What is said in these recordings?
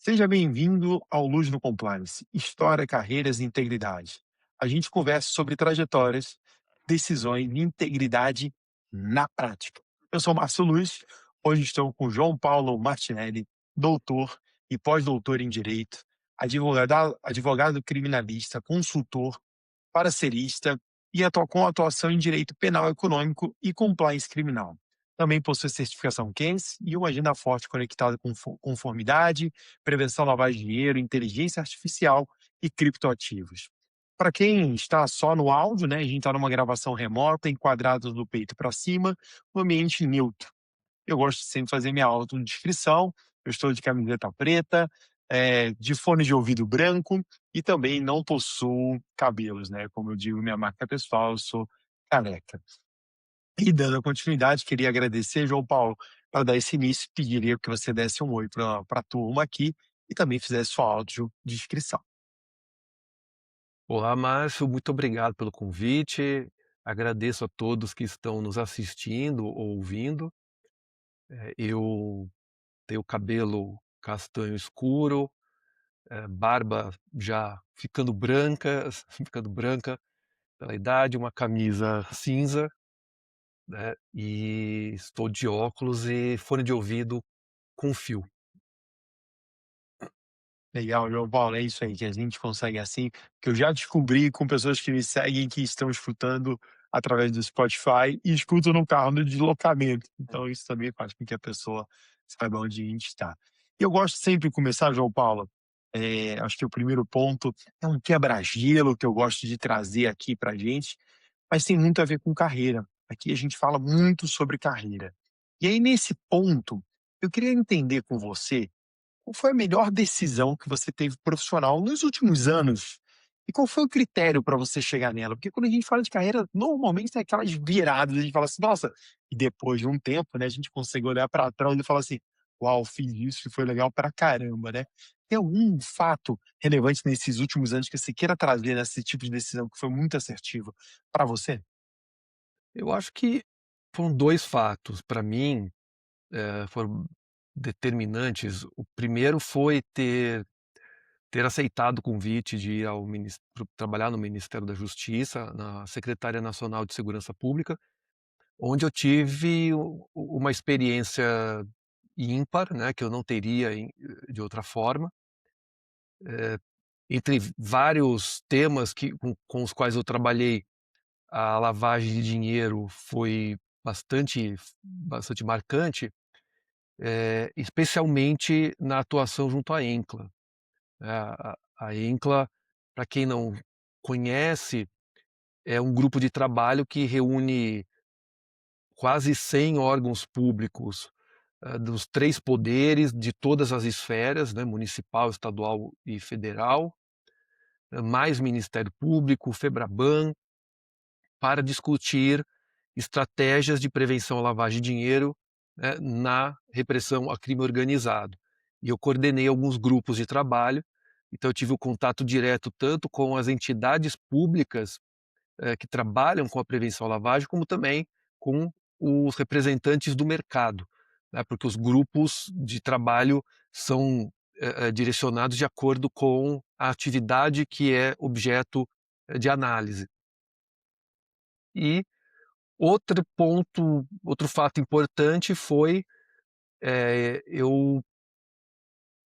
Seja bem-vindo ao Luz no Compliance, História, Carreiras e Integridade. A gente conversa sobre trajetórias, decisões e integridade na prática. Eu sou Márcio Luz, hoje estou com João Paulo Martinelli, doutor e pós-doutor em Direito, advogado criminalista, consultor, parcerista e com atuação em Direito Penal Econômico e Compliance Criminal. Também possui certificação CANS e uma agenda forte conectada com conformidade, prevenção da lavagem de dinheiro, inteligência artificial e criptoativos. Para quem está só no áudio, né, a gente está numa gravação remota, enquadrado do peito para cima, no ambiente neutro. Eu gosto de sempre fazer minha autodescrição. Eu estou de camiseta preta, de fone de ouvido branco e também não possuo cabelos, né? Como eu digo, minha marca pessoal, eu sou careca. E dando continuidade, queria agradecer, João Paulo, para dar esse início, pediria que você desse um oi para a turma aqui e também fizesse sua audiodescrição. Olá, Márcio, muito obrigado pelo convite. Agradeço a todos que estão nos assistindo ou ouvindo. Eu tenho cabelo castanho escuro, barba já ficando branca, ficando branca pela idade, uma camisa cinza, né? E estou de óculos e fone de ouvido com fio. Legal, João Paulo, é isso aí, que a gente consegue assim, que eu já descobri com pessoas que me seguem que estão escutando através do Spotify e escutam no carro no deslocamento. Então isso também faz com que a pessoa saiba onde a gente está. E eu gosto sempre de começar, João Paulo, acho que o primeiro ponto é um quebra-gelo que eu gosto de trazer aqui pra gente, mas tem muito a ver com carreira. Aqui a gente fala muito sobre carreira. E aí nesse ponto, eu queria entender com você qual foi a melhor decisão que você teve profissional nos últimos anos? E qual foi o critério para você chegar nela? Porque quando a gente fala de carreira, normalmente tem aquelas viradas, a gente fala assim, nossa, e depois de um tempo, né, a gente consegue olhar para trás e falar assim, uau, fiz isso e foi legal pra caramba, né? Tem algum fato relevante nesses últimos anos que você queira trazer nesse tipo de decisão que foi muito assertiva para você? Eu acho que foram dois fatos, para mim, foram determinantes. O primeiro foi ter aceitado o convite de ir ao trabalhar no Ministério da Justiça, na Secretaria Nacional de Segurança Pública, onde eu tive uma experiência ímpar, né, que eu não teria de outra forma. Entre vários temas com os quais eu trabalhei, a lavagem de dinheiro foi bastante marcante, especialmente na atuação junto à ENCLA. A ENCLA, para quem não conhece, é um grupo de trabalho que reúne quase 100 órgãos públicos, dos 3 poderes, de todas as esferas, né, municipal, estadual e federal, mais Ministério Público, FEBRABAN, para discutir estratégias de prevenção à lavagem de dinheiro, né, na repressão a crime organizado. E eu coordenei alguns grupos de trabalho, então eu tive o contato direto tanto com as entidades públicas que trabalham com a prevenção à lavagem, como também com os representantes do mercado, né, porque os grupos de trabalho são direcionados de acordo com a atividade que é objeto de análise. E outro fato importante foi eu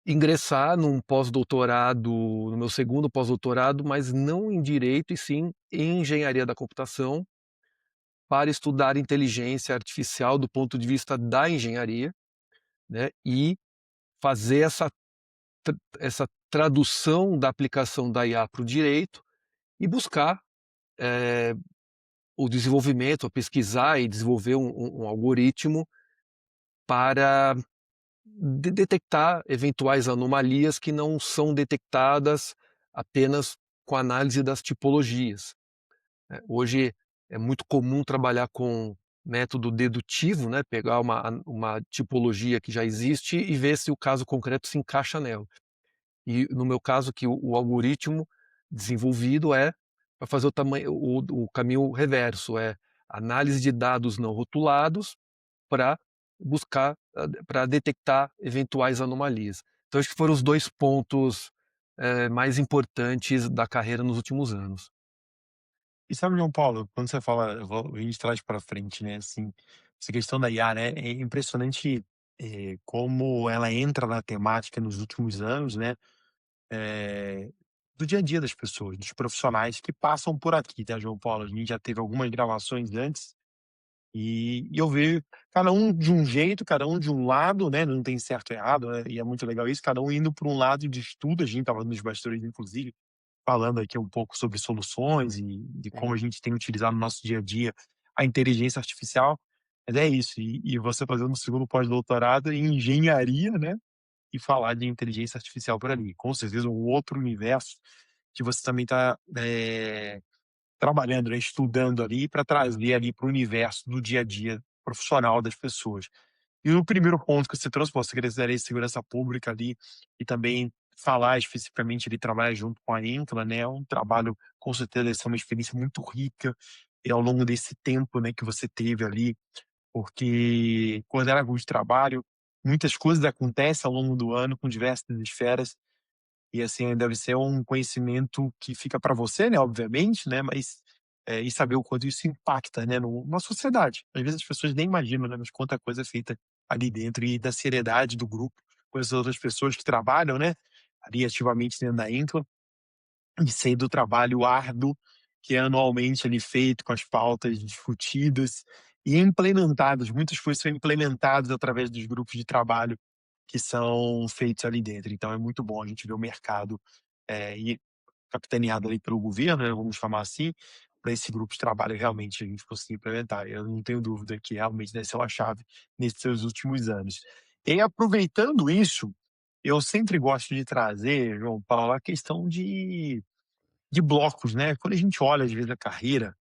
ingressar num pós-doutorado, no meu segundo pós-doutorado, mas não em direito, e sim em engenharia da computação, para estudar inteligência artificial do ponto de vista da engenharia, né, e fazer essa tradução da aplicação da IA para o direito e buscar o desenvolvimento, a pesquisar e desenvolver um algoritmo para detectar eventuais anomalias que não são detectadas apenas com a análise das tipologias, né. Hoje é muito comum trabalhar com método dedutivo, né, pegar uma tipologia que já existe e ver se o caso concreto se encaixa nela. E no meu caso que o algoritmo desenvolvido é para fazer o caminho reverso, é análise de dados não rotulados para buscar, para detectar eventuais anomalias. Então acho que foram os 2 pontos, mais importantes da carreira nos últimos anos. E sabe, João Paulo, quando você fala, a gente traz para frente, né, assim, essa questão da IA, né, é impressionante, como ela entra na temática nos últimos anos, né, eh, do dia a dia das pessoas, dos profissionais que passam por aqui, tá, João Paulo? A gente já teve algumas gravações antes, e eu vejo cada um de um jeito, cada um de um lado, né, não tem certo e errado, né, e é muito legal isso, cada um indo para um lado de estudo, a gente estava nos bastidores inclusive, falando aqui um pouco sobre soluções e de como a Uhum. gente tem utilizado no nosso dia a dia a inteligência artificial, mas é isso, e você fazendo um segundo pós-doutorado em engenharia, né, e falar de inteligência artificial por ali, com certeza um outro universo que você também está trabalhando, né, estudando ali para trazer ali para o universo do dia a dia profissional das pessoas. E o primeiro ponto que você trouxe, pô, Secretaria de Segurança Pública ali, e também falar especificamente, ele trabalha junto com a INCLA, né, é um trabalho, com certeza deve ser uma experiência muito rica, e ao longo desse tempo, né, que você teve ali, porque coordenar grupo de trabalho, muitas coisas acontecem ao longo do ano com diversas esferas, e assim, deve ser um conhecimento que fica para você, né, obviamente, né, mas, e saber o quanto isso impacta, né, no na sociedade. Às vezes as pessoas nem imaginam, né, mas quanta coisa é feita ali dentro e da seriedade do grupo com as outras pessoas que trabalham, né, ali ativamente dentro da INCLA, e sei do trabalho árduo que é anualmente ali feito, com as pautas discutidas e implementadas. Muitas coisas são implementadas através dos grupos de trabalho que são feitos ali dentro. Então é muito bom a gente ver o mercado, e capitaneado ali pelo governo, né, vamos chamar assim, para esse grupo de trabalho realmente a gente conseguir implementar. Eu não tenho dúvida que realmente deve ser uma chave nesses seus últimos anos. E aproveitando isso, eu sempre gosto de trazer, João Paulo, a questão de blocos, né. Quando a gente olha, às vezes, a carreira,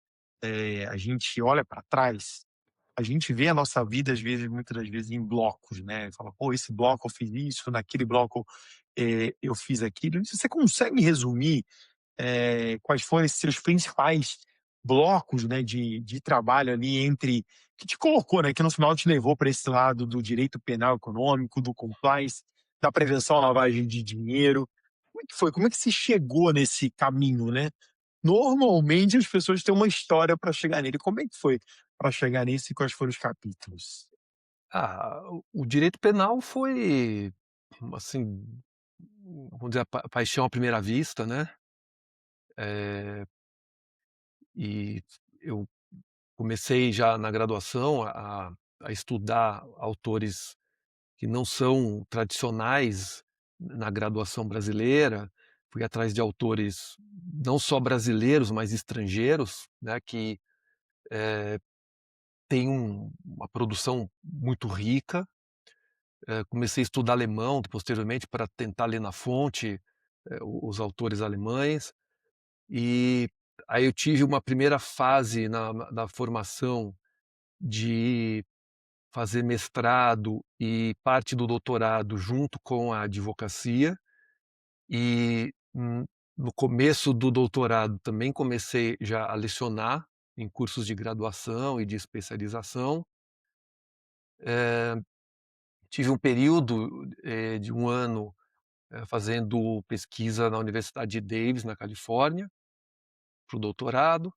a gente olha para trás, a gente vê a nossa vida, às vezes, muitas das vezes, em blocos, né. Fala: "Pô, esse bloco eu fiz isso, naquele bloco, eu fiz aquilo". Você consegue resumir, quais foram esses seus principais blocos, né, de trabalho ali entre que te colocou, né, que no final te levou para esse lado do direito penal econômico, do compliance, da prevenção à lavagem de dinheiro. Como é que foi? Como é que você chegou nesse caminho, né? Normalmente as pessoas têm uma história para chegar nele. Como é que foi para chegar nesse e quais foram os capítulos? O direito penal foi, assim, vamos dizer, a paixão à primeira vista, né, eh, e eu comecei já na graduação a estudar autores que não são tradicionais na graduação brasileira, fui atrás de autores não só brasileiros, mas estrangeiros, né, que têm uma produção muito rica. Comecei a estudar alemão posteriormente para tentar ler na fonte, os autores alemães, e aí eu tive uma primeira fase na formação de fazer mestrado e parte do doutorado junto com a advocacia, e, no começo do doutorado também comecei já a lecionar em cursos de graduação e de especialização. Tive um período, de um ano, fazendo pesquisa na Universidade de Davis, na Califórnia, para o doutorado.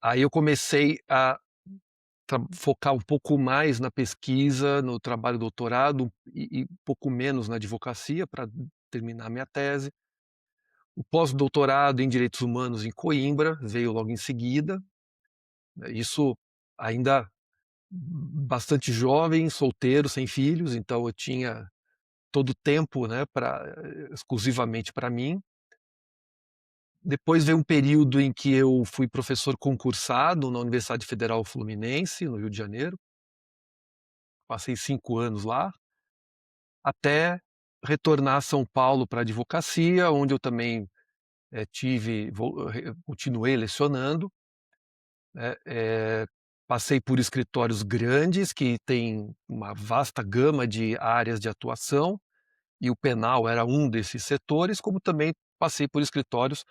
Aí eu comecei a focar um pouco mais na pesquisa, no trabalho doutorado e um pouco menos na advocacia para terminar minha tese. O pós-doutorado em direitos humanos em Coimbra veio logo em seguida, né, isso ainda bastante jovem, solteiro, sem filhos, então eu tinha todo o tempo, né, exclusivamente para mim. Depois veio um período em que eu fui professor concursado na Universidade Federal Fluminense, no Rio de Janeiro, passei 5 anos lá, até retornar a São Paulo para advocacia, onde eu também, continuei lecionando, né, passei por escritórios grandes que têm uma vasta gama de áreas de atuação, e o penal era um desses setores, como também passei por escritórios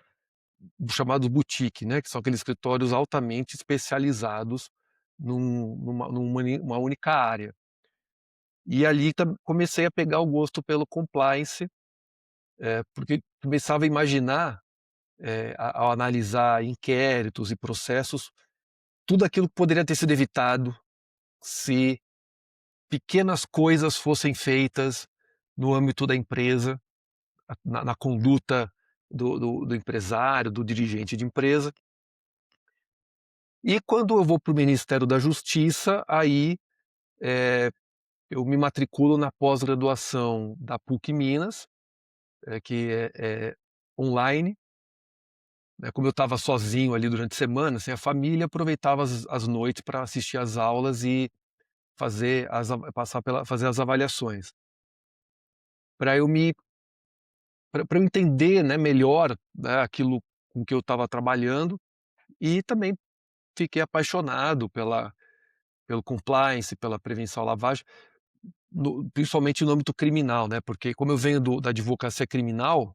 chamados boutique, né, que são aqueles escritórios altamente especializados numa uma única área. E ali comecei a pegar o gosto pelo compliance, porque começava a imaginar, ao analisar inquéritos e processos, tudo aquilo que poderia ter sido evitado se pequenas coisas fossem feitas no âmbito da empresa, na conduta do empresário, do dirigente de empresa. E quando eu vou para o Ministério da Justiça, aí, eh, eu me matriculo na pós-graduação da PUC Minas, que é online, né, como eu estava sozinho ali durante a semana, sem a família, aproveitava as noites para assistir às aulas e fazer as avaliações. Para eu me pra eu entender, né, melhor, né, aquilo com que eu estava trabalhando, e também fiquei apaixonado pelo compliance, pela prevenção à lavagem, principalmente no âmbito criminal, né, porque como eu venho da advocacia criminal,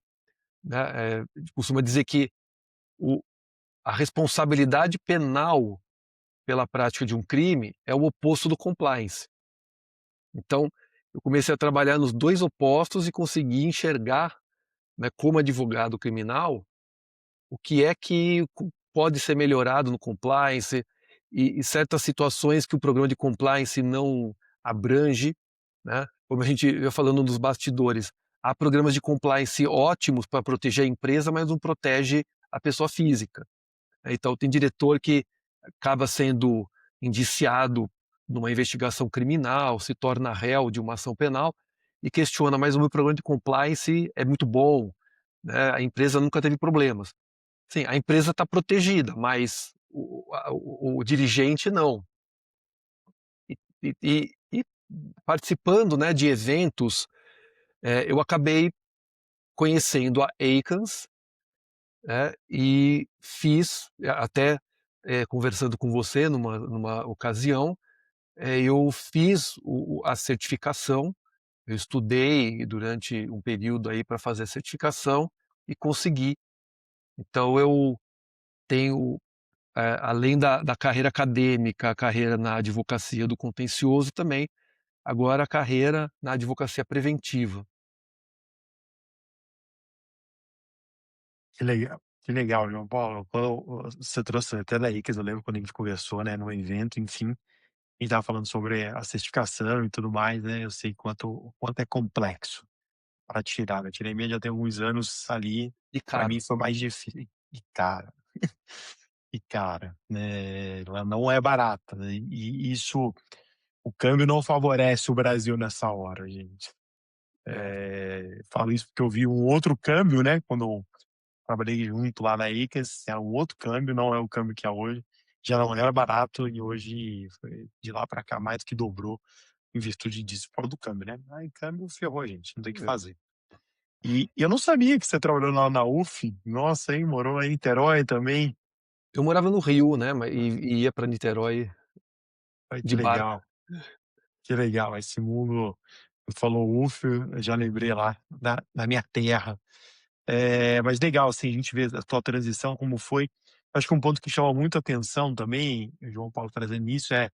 né, costuma dizer que o a responsabilidade penal pela prática de um crime é o oposto do compliance. Então, eu comecei a trabalhar nos 2 opostos e consegui enxergar, né, como advogado criminal, o que é que pode ser melhorado no compliance e certas situações que o programa de compliance não abrange, né. Como a gente ia falando nos bastidores, há programas de compliance ótimos para proteger a empresa, mas não protege a pessoa física. Então tem diretor que acaba sendo indiciado numa investigação criminal, se torna réu de uma ação penal e questiona: "Mas o meu programa de compliance é muito bom, né, a empresa nunca teve problemas". Sim, a empresa está protegida, mas o dirigente não. E participando, né, de eventos, eu acabei conhecendo a Acans, né, e fiz até, conversando com você numa ocasião, eu fiz a certificação, eu estudei durante um período aí para fazer a certificação e consegui. Então eu tenho, além da carreira acadêmica, a carreira na advocacia do contencioso também, agora a carreira na advocacia preventiva. Que legal, João Paulo. Quando você trouxe até daí, que eu lembro quando a gente conversou, né, no evento, enfim, a gente estava falando sobre a certificação e tudo mais, né, eu sei o quanto é complexo para tirar, né, tirei minha já tem alguns anos ali, E para caro. mim foi mais difícil e cara, e cara, né, ela não é barata, né, e isso o câmbio não favorece o Brasil nessa hora, gente. É, Falo isso porque eu vi um outro câmbio, né, quando trabalhei junto lá na Acres, era um outro câmbio, não é o câmbio que é hoje. Já não era barato e hoje foi de lá para cá mais do que dobrou em virtude disso, por causa do câmbio, né. Aí câmbio ferrou a gente, não tem o que é. fazer. E eu não sabia que você trabalhou lá na UF. Nossa, hein, morou lá em Niterói também. Eu morava no Rio, né, e ia para Niterói Ai, que de barco. legal, que legal. Esse mundo falou UF, eu já lembrei lá da minha terra. Mas legal, assim, a gente vê a tua transição como foi. Acho que um ponto que chama muito atenção também, o João Paulo trazendo isso, é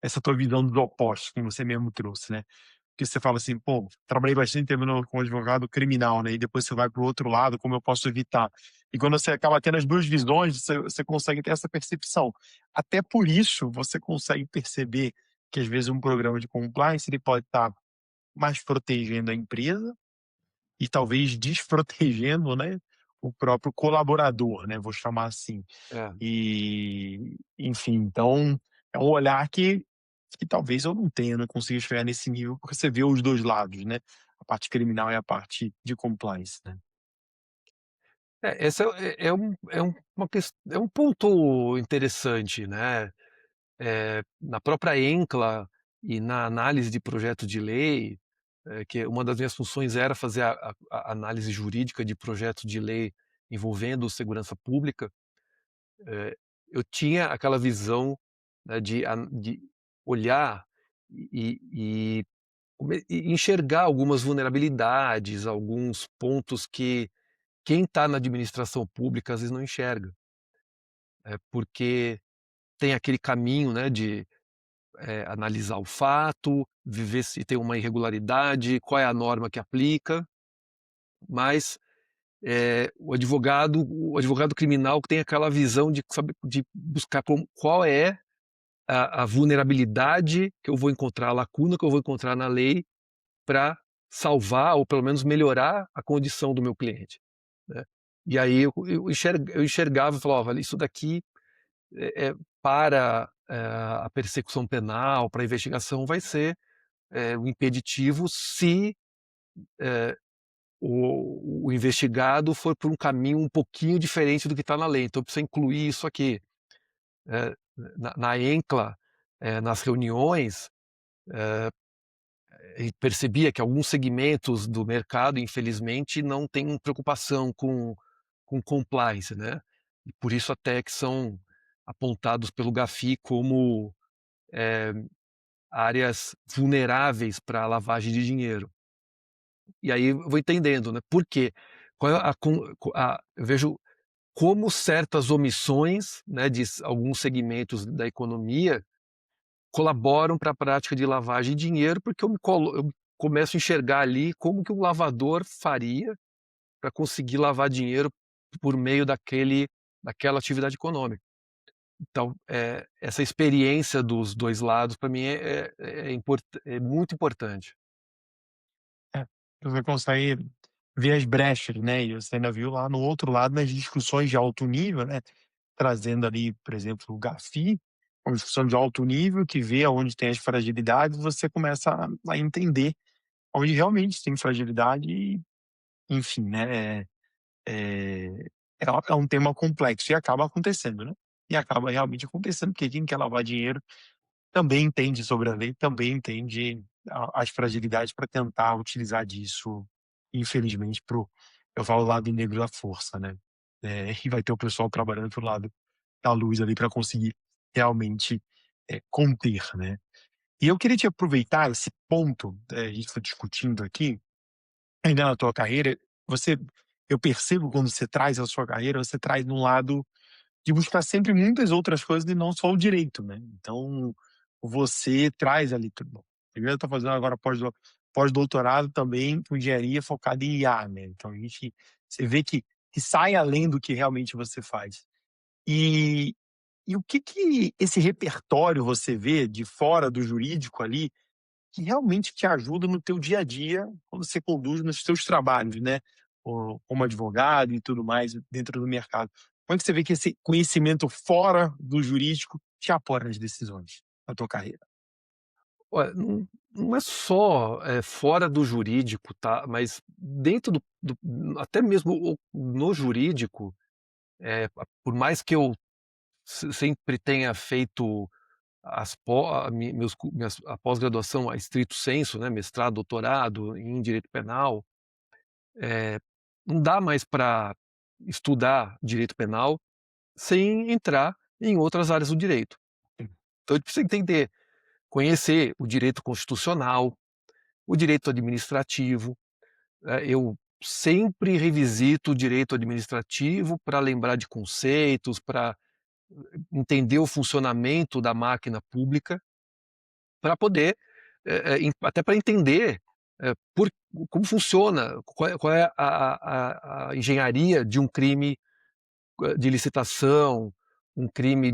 essa tua visão dos opostos, como você mesmo trouxe, né. Porque você fala assim: "Pô, trabalhei bastante tempo no como advogado criminal, né", e depois você vai para o outro lado, como eu posso evitar? E quando você acaba tendo as 2 visões, você consegue ter essa percepção. Até por isso, você consegue perceber que, às vezes, um programa de compliance, ele pode estar mais protegendo a empresa e talvez desprotegendo, né, o próprio colaborador, né, vou chamar assim. É. E, enfim, então é um olhar que talvez eu não tenha, não consiga chegar nesse nível, porque você vê os 2 lados, né, a parte criminal e a parte de compliance, né. Essa é um ponto interessante, né. Na própria ENCLA e na análise de projeto de lei, que uma das minhas funções era fazer a análise jurídica de projeto de lei envolvendo segurança pública, eh, eu tinha aquela visão, né, de olhar e e enxergar algumas vulnerabilidades, alguns pontos que quem está na administração pública às vezes não enxerga. Porque tem aquele caminho, né, de analisar o fato, ver se tem uma irregularidade, qual é a norma que aplica, mas, o advogado criminal que tem aquela visão de saber de buscar qual é a vulnerabilidade que eu vou encontrar, a lacuna que eu vou encontrar na lei para salvar ou pelo menos melhorar a condição do meu cliente, né. E aí eu enxergava e falava: "Olha, isso daqui, para, a persecução penal, para a investigação vai ser, um impeditivo se, eh, o investigado for por um caminho um pouquinho diferente do que está na lei, então precisa incluir isso aqui". Eh, na ENCLA, nas reuniões, e percebia que alguns segmentos do mercado, infelizmente, não têm preocupação com compliance, né, e por isso até que são apontados pelo GAFI como, eh, áreas vulneráveis para lavagem de dinheiro. E aí eu vou entendendo, né, por quê? Qual é a com a eu vejo como certas omissões, né, de alguns segmentos da economia colaboram para a prática de lavagem de dinheiro, porque eu começo a enxergar ali como que um lavador faria para conseguir lavar dinheiro por meio daquela atividade econômica. Então, essa experiência dos 2 lados para mim é muito importante. É, você consegue ver as brechas, né, e você ainda viu lá no outro lado nas discussões de alto nível, né, trazendo ali, por exemplo, o GAFI, uma discussão de alto nível que vê aonde tem as fragilidades, você começa a entender onde realmente tem fragilidade e, enfim, né, é um tema complexo e acaba acontecendo, né. E acaba realmente acontecendo, porque quem quer lavar dinheiro também entende sobre a lei, também entende as fragilidades para tentar utilizar disso, infelizmente, eu falo lado negro da força, né. E vai ter o pessoal trabalhando pro lado da luz ali para conseguir realmente, conter, né. E eu queria te aproveitar esse ponto, a gente está discutindo aqui, ainda na tua carreira, você eu percebo quando você traz a sua carreira, você traz num lado de buscar sempre muitas outras coisas e não só o direito, né. Então, você traz ali tudo bom, primeiro eu tô fazendo agora pós-doutorado também com engenharia focada em IA, né, então você vê que sai além do que realmente você faz. E o que esse repertório você vê de fora do jurídico ali, que realmente te ajuda no teu dia a dia, quando você conduz nos teus trabalhos, né, como advogado e tudo mais dentro do mercado. Como é que você vê que esse conhecimento fora do jurídico te apoia nas decisões na tua carreira? Olha, não é só, fora do jurídico, tá, mas dentro até mesmo no jurídico, por mais que eu sempre tenha feito as pó a mi meus cu minhas a pós-graduação a estrito senso, né, mestrado, doutorado em direito penal, eh, não dá mais para estudar direito penal sem entrar em outras áreas do direito. Então a gente precisa entender, conhecer o direito constitucional, o direito administrativo, eu sempre revisito o direito administrativo para lembrar de conceitos, para entender o funcionamento da máquina pública, para poder, até para entender, por como funciona, qual é a engenharia de um crime, de licitação, um crime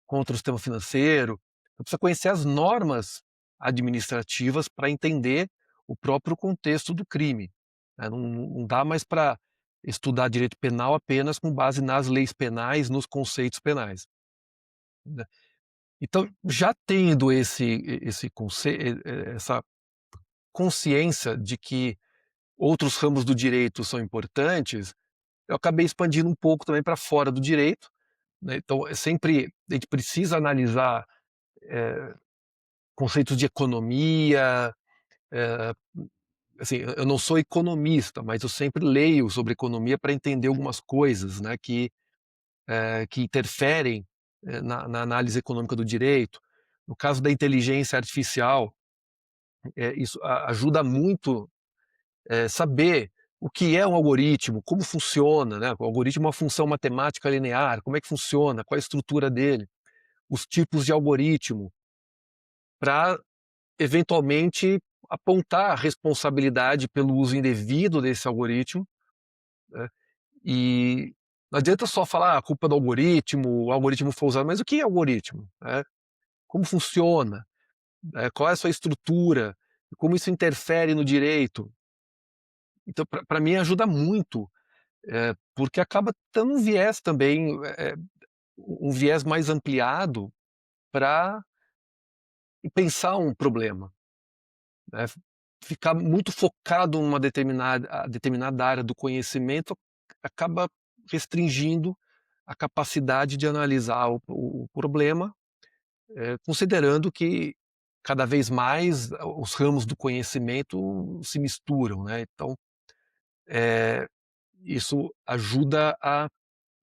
contra o sistema financeiro. Eu preciso conhecer as normas administrativas para entender o próprio contexto do crime, né, não dá mais para estudar direito penal apenas com base nas leis penais, nos conceitos penais, né. Então, já tendo essa consciência de que outros ramos do direito são importantes, eu acabei expandindo um pouco também para fora do direito, né, então é sempre a gente precisa analisar, eh, conceitos de economia, eh, assim, eu não sou economista, mas eu sempre leio sobre economia para entender algumas coisas, né, que interferem, na análise econômica do direito. No caso da inteligência artificial, isso ajuda muito, saber o que é um algoritmo, como funciona, né, o algoritmo é uma função matemática linear, como é que funciona, qual é a estrutura dele, os tipos de algoritmo, para eventualmente, apontar a responsabilidade pelo uso indevido desse algoritmo, né, e não adianta só falar: "Ah, a culpa é do algoritmo, o algoritmo foi usado", mas o que é algoritmo, né? Como funciona? Qual é a sua estrutura? Como isso interfere no direito? Então, para mim ajuda muito, porque acaba dando um viés também, um viés mais ampliado para pensar um problema, né. Ficar muito focado numa determinada área do conhecimento acaba restringindo a capacidade de analisar o problema, considerando que cada vez mais os ramos do conhecimento se misturam, né. Então, eh, isso ajuda a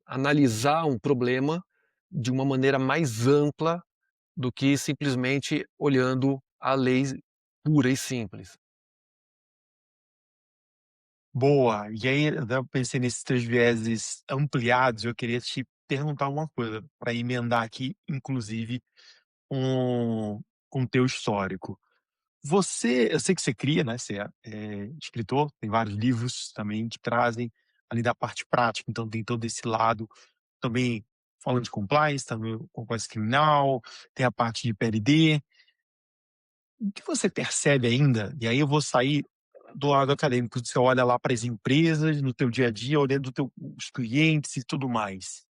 analisar um problema de uma maneira mais ampla do que simplesmente olhando a lei pura e simples. Boa. E aí, eu pensei nesses 3 vieses ampliados, eu queria te perguntar uma coisa, para emendar aqui, inclusive, com o teu histórico. Eu sei que você cria, né, você é escritor, tem vários livros também que trazem ali da parte prática, então tem todo esse lado também falando de compliance, também compliance criminal, tem a parte de PLD. O que você percebe ainda, e aí eu vou sair do lado acadêmico, você olha lá para as empresas, no teu dia a dia, olhando os clientes e tudo mais,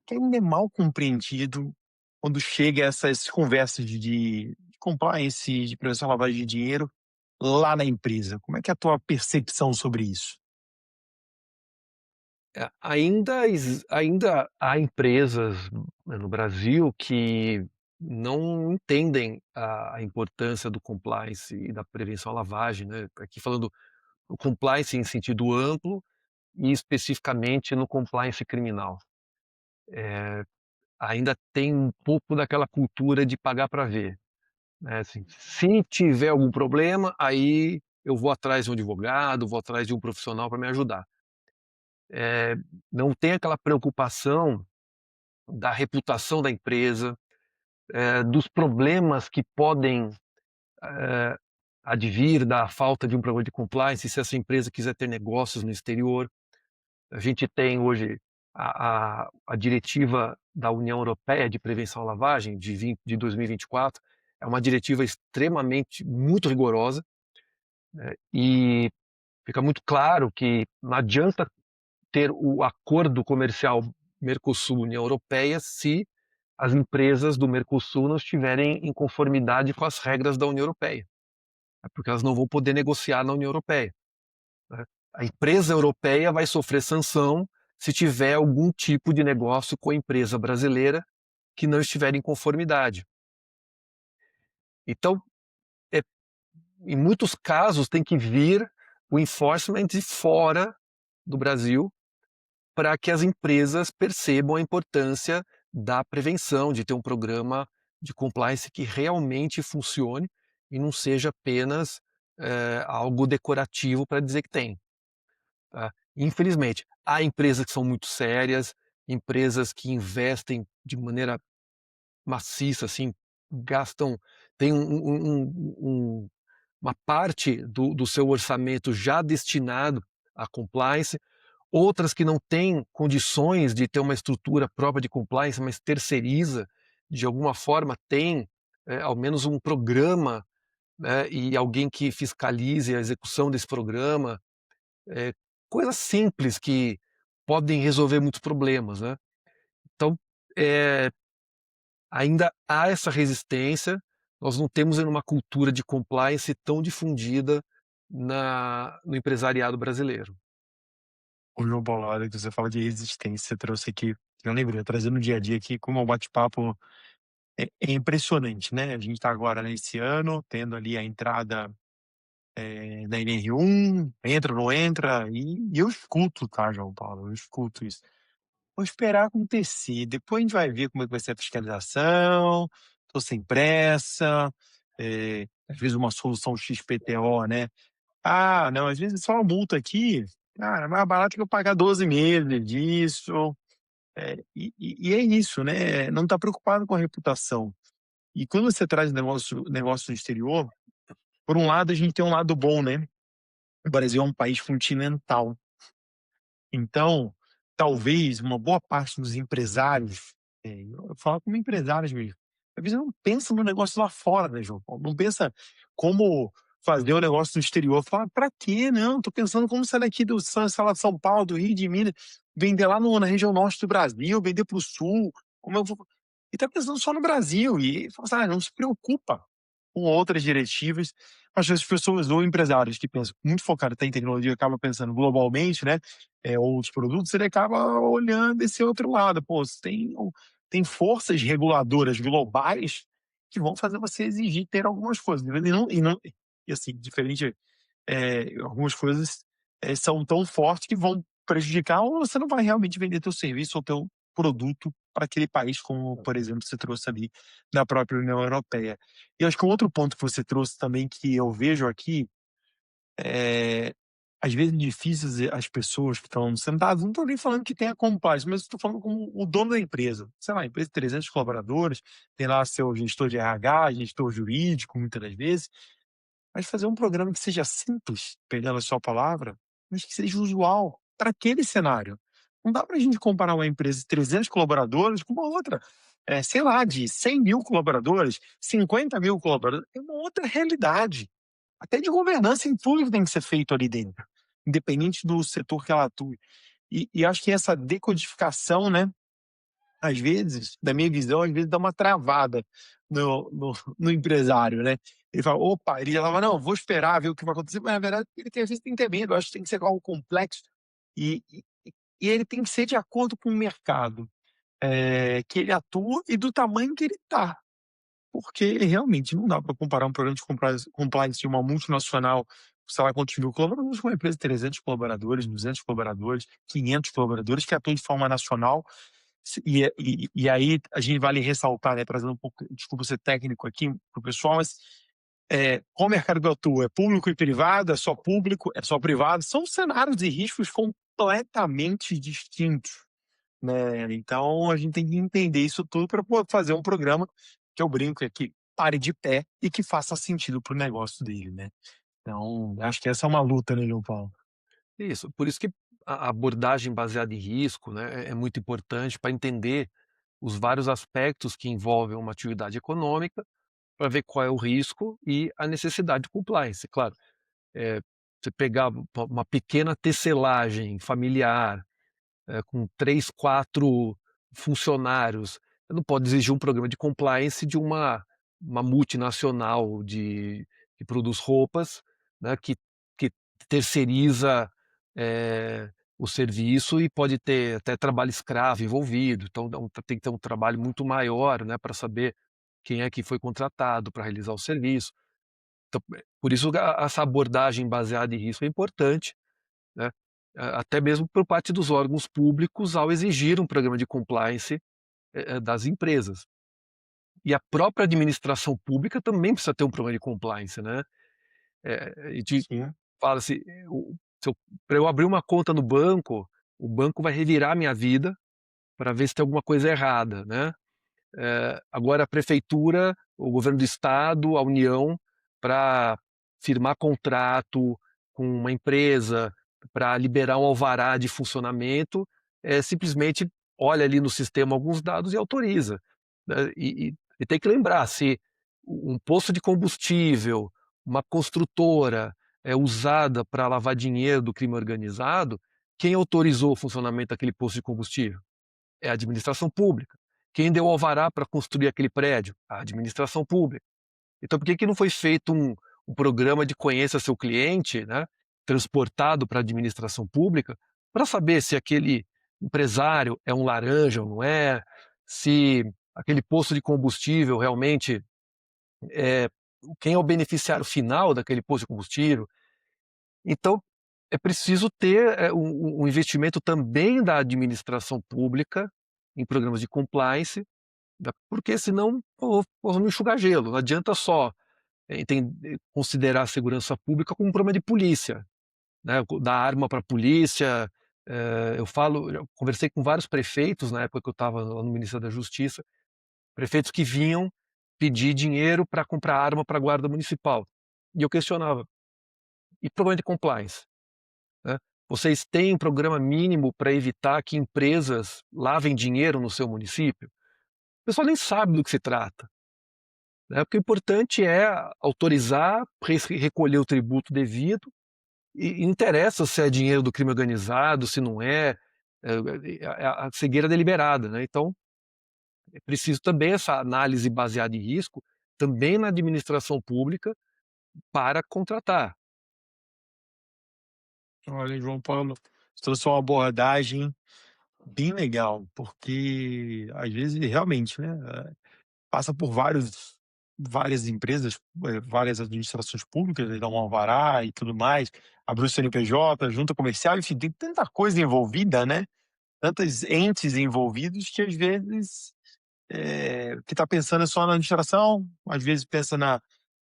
que ainda é mal compreendido quando chega essas conversas de compliance, de prevenção à lavagem de dinheiro, lá na empresa. Como é que é a tua percepção sobre isso? Ainda há empresas, no Brasil que não entendem a importância do compliance e da prevenção à lavagem, né, aqui falando o compliance em sentido amplo e especificamente no compliance criminal. Ainda tem um pouco daquela cultura de pagar para ver, né, assim, se tiver algum problema, aí eu vou atrás de um advogado, vou atrás de um profissional para me ajudar. Eh, não tem aquela preocupação da reputação da empresa, dos problemas que podem, eh, advir da falta de um programa de compliance, se essa empresa quiser ter negócios no exterior. A gente tem hoje a diretiva da União Europeia de prevenção à lavagem de 2024, é uma diretiva extremamente muito rigorosa, e fica muito claro que não adianta ter o acordo comercial Mercosul-União Europeia se as empresas do Mercosul não estiverem em conformidade com as regras da União Europeia, porque elas não vão poder negociar na União Europeia, né. A empresa europeia vai sofrer sanção se tiver algum tipo de negócio com a empresa brasileira que não estiver em conformidade. Então, eh, em muitos casos tem que vir o enforcement de fora do Brasil, para que as empresas percebam a importância da prevenção, de ter um programa de compliance que realmente funcione e não seja apenas, algo decorativo para dizer que tem, tá. Infelizmente, há empresas que são muito sérias, empresas que investem de maneira maciça, assim, gastam tem uma parte do seu orçamento já destinado a compliance, outras que não têm condições de ter uma estrutura própria de compliance, mas terceiriza, de alguma forma tem, ao menos um programa, né, e alguém que fiscalize a execução desse programa, eh, coisas simples que podem resolver muitos problemas, né. Então, eh, ainda há essa resistência, nós não temos ainda uma cultura de compliance tão difundida no empresariado brasileiro. Ô, João Paulo, olha que você fala de resistência, você trouxe aqui, eu lembrei, trazendo no dia a dia aqui, como é um bate-papo é impressionante, né? A gente está agora nesse ano, tendo ali a entrada da NR1, entra, não entra, e eu escuto, tá, João Paulo? Eu escuto isso. Vou esperar acontecer, depois a gente vai ver como é que vai ser a fiscalização, tô sem pressa, às vezes uma solução XPTO, né? Ah, não, às vezes só uma multa aqui, cara, é mais barato que eu pagar 12 meses disso. É, e é isso, né? Não tá preocupado com a reputação. E quando você traz negócio no exterior, por um lado a gente tem um lado bom, né, o Brasil é um país continental. Então, talvez uma boa parte dos empresários, eu falo como empresários mesmo, às vezes não pensa no negócio lá fora, né, João Paulo, não pensa como fazer o negócio no exterior, fala: "Pra quê? Não, tô pensando como sair daqui do sei lá, de São Paulo, do Rio, de Minas, vender lá no na região norte do Brasil, vender para o sul, como eu vou", e tá pensando só no Brasil, e fala assim: "Ah, não se preocupa com outras diretivas". Acho que as pessoas ou empresários que pensam muito focado até em tecnologia, acaba pensando globalmente, né, outros produtos, ele acaba olhando esse outro lado. Pô, você tem forças reguladoras globais que vão fazer você exigir ter algumas coisas, e assim, diferente, algumas coisas, são tão fortes que vão prejudicar ou você não vai realmente vender teu serviço ou teu produto para aquele país, como, por exemplo, você trouxe ali da própria União Europeia. E acho que um outro ponto que você trouxe também que eu vejo aqui, é às vezes é difícil as pessoas que estão sentadas, não estou nem falando que tenha compliance, mas estou falando como o dono da empresa. Sei lá, empresa de 300 colaboradores, tem lá seu gestor de RH, gestor jurídico, muitas das vezes, mas fazer um programa que seja simples, pegando a sua palavra, mas que seja usual para aquele cenário. Não dá para a gente comparar uma empresa de 300 colaboradores com uma outra, sei lá, de 100.000 colaboradores, 50.000 colaboradores, é uma outra realidade. Até de governança em tudo que tem que ser feito ali dentro, independente do setor que ela atue. E acho que essa decodificação, né, às vezes, da minha visão, às vezes dá uma travada no empresário, né. Ele fala: "Opa", ele já fala: "Não, vou esperar ver o que vai acontecer", mas na verdade ele tem às vezes tem que ter medo, eu acho que tem que ser algo complexo, e e e ele tem que ser de acordo com o mercado, que ele atua e do tamanho que ele está. Porque realmente não dá para comparar um programa de compliance de uma multinacional, sei lá quantos mil colaboradores, com uma empresa de 300 colaboradores, 200 colaboradores, 500 colaboradores, que atua de forma nacional. E aí a gente vale ressaltar, né, trazendo um pouco, desculpa ser técnico aqui para o pessoal, mas qual mercado que eu atuo? É público e privado? É só público? É só privado? São cenários e riscos completamente distintos, né. Então a gente tem que entender isso tudo para fazer um programa que eu brinco é que pare de pé e que faça sentido para o negócio dele, né. Então, acho que essa é uma luta, né, João Paulo. Isso, por isso que a abordagem baseada em risco, né, é muito importante para entender os vários aspectos que envolvem uma atividade econômica, para ver qual é o risco e a necessidade de compliance. Claro, você pegar uma pequena tecelagem familiar, com 3, 4 funcionários, você não pode exigir um programa de compliance de uma multinacional que produz roupas, né, que terceiriza, o serviço e pode ter até trabalho escravo envolvido, então tem que ter um trabalho muito maior, né, para saber quem é que foi contratado para realizar o serviço. Então, por isso essa abordagem baseada em risco é importante, né, até mesmo por parte dos órgãos públicos ao exigir um programa de compliance, das empresas. E a própria administração pública também precisa ter um programa de compliance, né. A gente Sim, fala assim, o se eu pra eu abrir uma conta no banco, o banco vai revirar a minha vida para ver se tem alguma coisa errada, né. Agora a prefeitura, o governo do estado, a União, para firmar contrato com uma empresa, para liberar um alvará de funcionamento, simplesmente olha ali no sistema alguns dados e autoriza, né. E tem que lembrar, se um posto de combustível, uma construtora é usada para lavar dinheiro do crime organizado, quem autorizou o funcionamento daquele posto de combustível? É a administração pública. Quem deu o alvará para construir aquele prédio? A administração pública. Então por que que não foi feito um programa de conheça seu cliente, né, transportado para a administração pública, para saber se aquele empresário é um laranja ou não é, se aquele posto de combustível realmente é quem é o beneficiário final daquele posto de combustível. Então, é preciso ter, um investimento também da administração pública em programas de compliance, porque senão, pô, vamos enxugar gelo, não adianta só, considerar a segurança pública como um problema de polícia, né, dar arma para a polícia, eu conversei com vários prefeitos na época que eu estava lá no Ministério da Justiça, prefeitos que vinham pedir dinheiro para comprar arma para a guarda municipal. E eu questionava: "E problema de compliance, né? Vocês têm um programa mínimo para evitar que empresas lavem dinheiro no seu município?" O pessoal nem sabe do que se trata, né, porque o importante é autorizar, recolher o tributo devido, e não interessa se é dinheiro do crime organizado, se não é, a cegueira deliberada, né. Então, é preciso também essa análise baseada em risco, também na administração pública, para contratar. Olha, João Paulo, você trouxe uma abordagem bem legal, porque às vezes realmente, né, passa por várias empresas, várias administrações públicas, né, dá um alvará e tudo mais, abriu o CNPJ, junta comercial, enfim, tem tanta coisa envolvida, né, tantos entes envolvidos que às vezes, o que está pensando é só na administração, às vezes pensa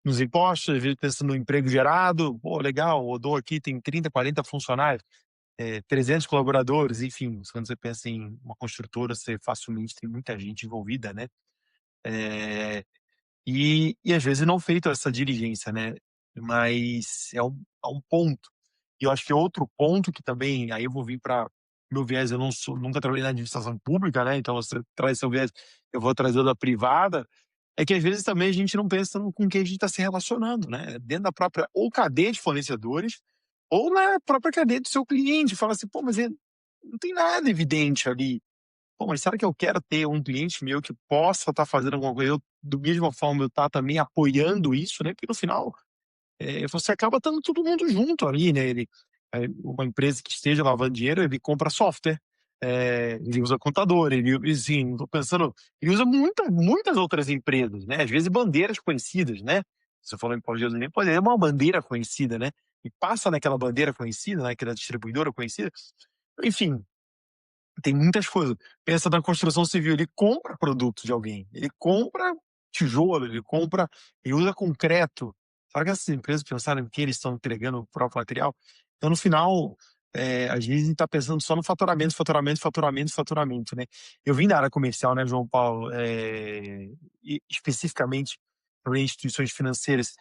nos impostos, às vezes pensa no emprego gerado, pô, legal, o Odô aqui tem 30, 40 funcionários, 300 colaboradores, enfim, quando você pensa em uma construtora, você facilmente tem muita gente envolvida, né. Eh, e às vezes não feito essa diligência, né, mas é um ponto. E eu acho que outro ponto que também, aí eu vou vir para meu viés, eu não sou nunca trabalhei na administração pública, né, então você traz seu viés, eu vou trazer o da privada, é que às vezes também a gente não pensa no com quem a gente está se relacionando, né, dentro da própria ou cadeia de fornecedores, ou na própria cadeia do seu cliente, fala assim: "Pô, mas não tem nada evidente ali. Pô, mas será que eu quero ter um cliente meu que possa estar fazendo alguma coisa, eu do mesma forma eu estar também apoiando isso, né, porque no final, você acaba estando todo mundo junto ali, né, uma empresa que esteja lavando dinheiro, ele compra software, ele usa contador, ele assim, não tô pensando, ele usa muitas outras empresas, né, às vezes bandeiras conhecidas, né. Você falou em imposto de gasolina, pode é uma bandeira conhecida, né, e passa naquela bandeira conhecida, naquela distribuidora conhecida, enfim, tem muitas coisas. Pensa na construção civil, ele compra produto de alguém, ele compra tijolo, ele usa concreto. Será que essas empresas pensaram que eles estão entregando o próprio material? Então, no final, às vezes a gente está pensando só no faturamento, faturamento, faturamento, faturamento, né. Eu vim da área comercial, né, João Paulo, e especificamente para instituições financeiras,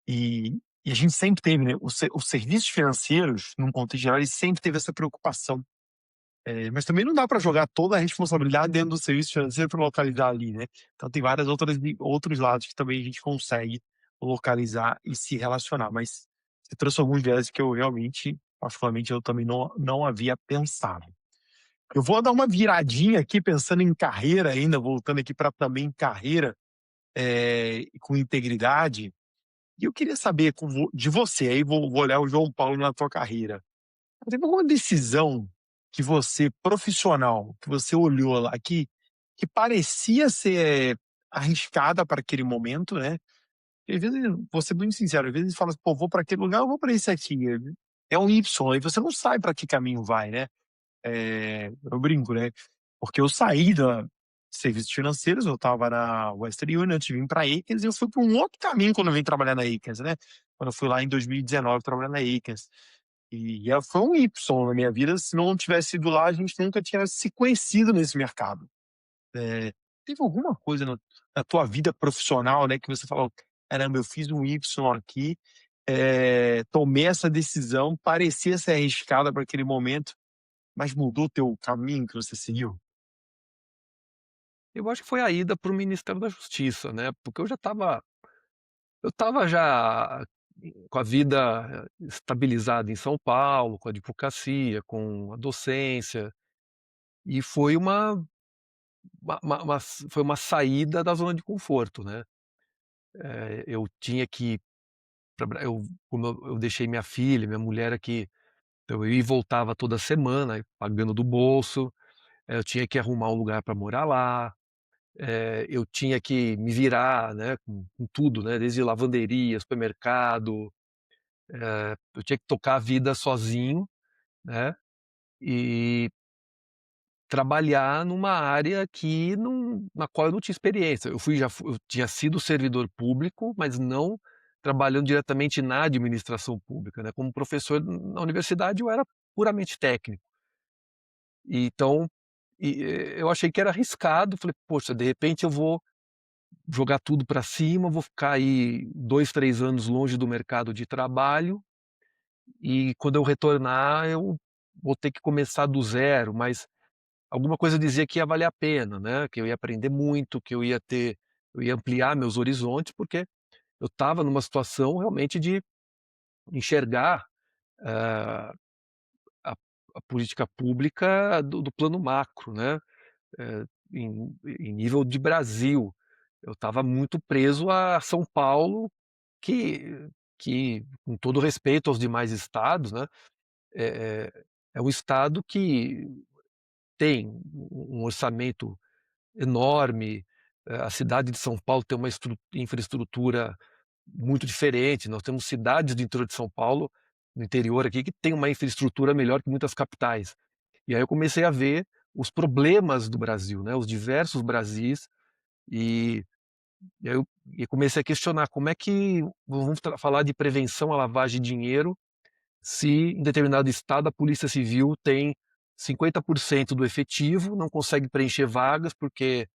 e a gente sempre teve, né, os serviços financeiros, num contexto geral, eles sempre teve essa preocupação, mas também não dá para jogar toda a responsabilidade dentro do serviço financeiro para localizar ali, né. Então tem várias outros lados que também a gente consegue localizar e se relacionar, mas você trouxe alguns viés que eu realmente, particularmente, eu também não havia pensado. Eu vou dar uma viradinha aqui pensando em carreira ainda, voltando aqui para também carreira, com integridade, e eu queria saber de você, aí vou olhar o João Paulo na tua carreira. Teve alguma decisão que você profissional, que você olhou lá que parecia ser arriscada para aquele momento, né, e às vezes, vou ser muito sincero, às vezes fala assim: "Pô, vou para aquele lugar, eu vou para esse aqui", é um Y, e você não sabe para que caminho vai, né. Eu brinco, né, porque eu saí da serviços financeiros, eu estava na Western Union, antes de vir pra Akins, e eu fui para um outro caminho quando eu vim trabalhar na Akins, né. Quando eu fui lá em 2019 trabalhar na Akins. E foi um Y na minha vida, se não tivesse ido lá, a gente nunca tinha se conhecido nesse mercado. Eh, Teve alguma coisa na tua vida profissional, né, que você falou: "Caramba, eu fiz um Y aqui, tomei essa decisão, parecia ser arriscada para aquele momento, mas mudou o teu caminho que você seguiu?" Eu acho que foi a ida para o Ministério da Justiça, né, porque eu estava já com a vida estabilizada em São Paulo, com a advocacia, com a docência, e foi foi uma saída da zona de conforto, né. Eu tinha que pra Bra eu como eu deixei minha filha, minha mulher aqui, então eu ia e voltava toda semana, pagando do bolso, eu tinha que arrumar um lugar para morar lá, eu tinha que me virar, né, com tudo, né, desde lavanderia, supermercado, eu tinha que tocar a vida sozinho, né, e trabalhar numa área que não na qual eu não tinha experiência. Eu tinha sido servidor público, mas não trabalhando diretamente na administração pública, né, como professor na universidade eu era puramente técnico. E então, eu achei que era arriscado, falei: "Poxa, de repente eu vou jogar tudo para cima, vou ficar aí 2, 3 anos longe do mercado de trabalho, e quando eu retornar eu vou ter que começar do zero, mas alguma coisa dizia que ia valer a pena, né, que eu ia aprender muito, que eu ia ampliar meus horizontes, porque eu estava numa situação realmente de enxergar, ah, a a política pública do plano macro, né, em nível de Brasil. Eu estava muito preso a São Paulo, que com todo respeito aos demais estados, né, é é um estado que tem um orçamento enorme, a cidade de São Paulo tem uma infraestrutura muito diferente, nós temos cidades do interior de São Paulo, no interior aqui, que tem uma infraestrutura melhor que muitas capitais. E aí eu comecei a ver os problemas do Brasil, né, os diversos Brasis, e e aí eu comecei a questionar como é que vamos falar de prevenção à lavagem de dinheiro, se em determinado estado a polícia civil tem 50% do efetivo, não consegue preencher vagas porque,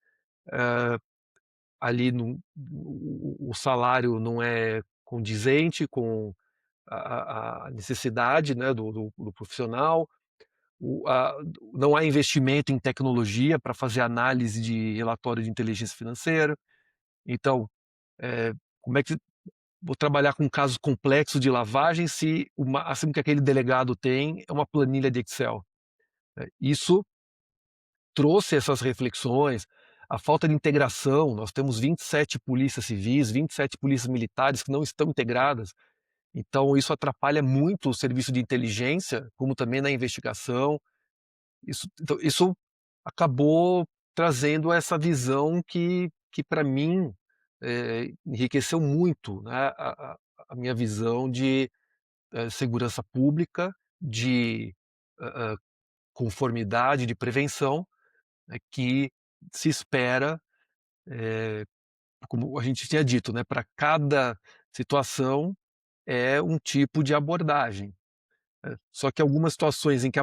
ali o salário não é condizente com a necessidade, né, do profissional, o a não há investimento em tecnologia para fazer análise de relatório de inteligência financeira. Então, como é que vou trabalhar com casos complexos de lavagem se o máximo que aquele delegado tem é uma planilha de Excel, né. Isso trouxe essas reflexões, a falta de integração, nós temos 27 polícias civis, 27 polícias militares que não estão integradas, então isso atrapalha muito o serviço de inteligência, como também na investigação. Isso acabou trazendo essa visão que para mim, enriqueceu muito, né, a minha visão de, segurança pública, de, hã, conformidade, de prevenção, né, que se espera, como a gente tinha dito, né, para cada situação é um tipo de abordagem. Só que algumas situações em que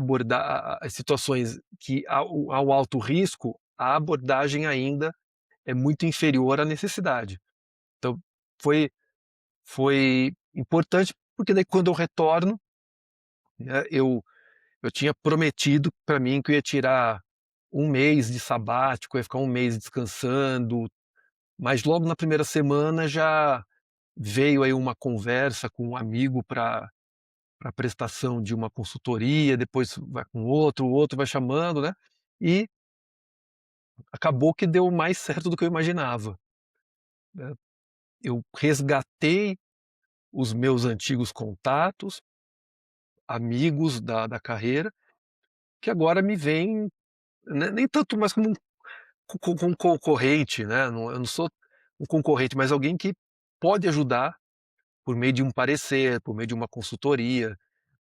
as situações que ao alto risco, a abordagem ainda é muito inferior à necessidade. Então foi foi importante, porque daí quando eu retorno, né, eu tinha prometido para mim que eu ia tirar um mês de sabático, eu ia ficar um mês descansando, mas logo na primeira semana já veio aí uma conversa com um amigo para prestação de uma consultoria, depois vai com outro, o outro vai chamando, né, e acabou que deu mais certo do que eu imaginava, né. Eu resgatei os meus antigos contatos, amigos da carreira, que agora me veem, né, nem tanto mais como um concorrente, né, não, eu não sou um concorrente, mas alguém que pode ajudar por meio de um parecer, por meio de uma consultoria,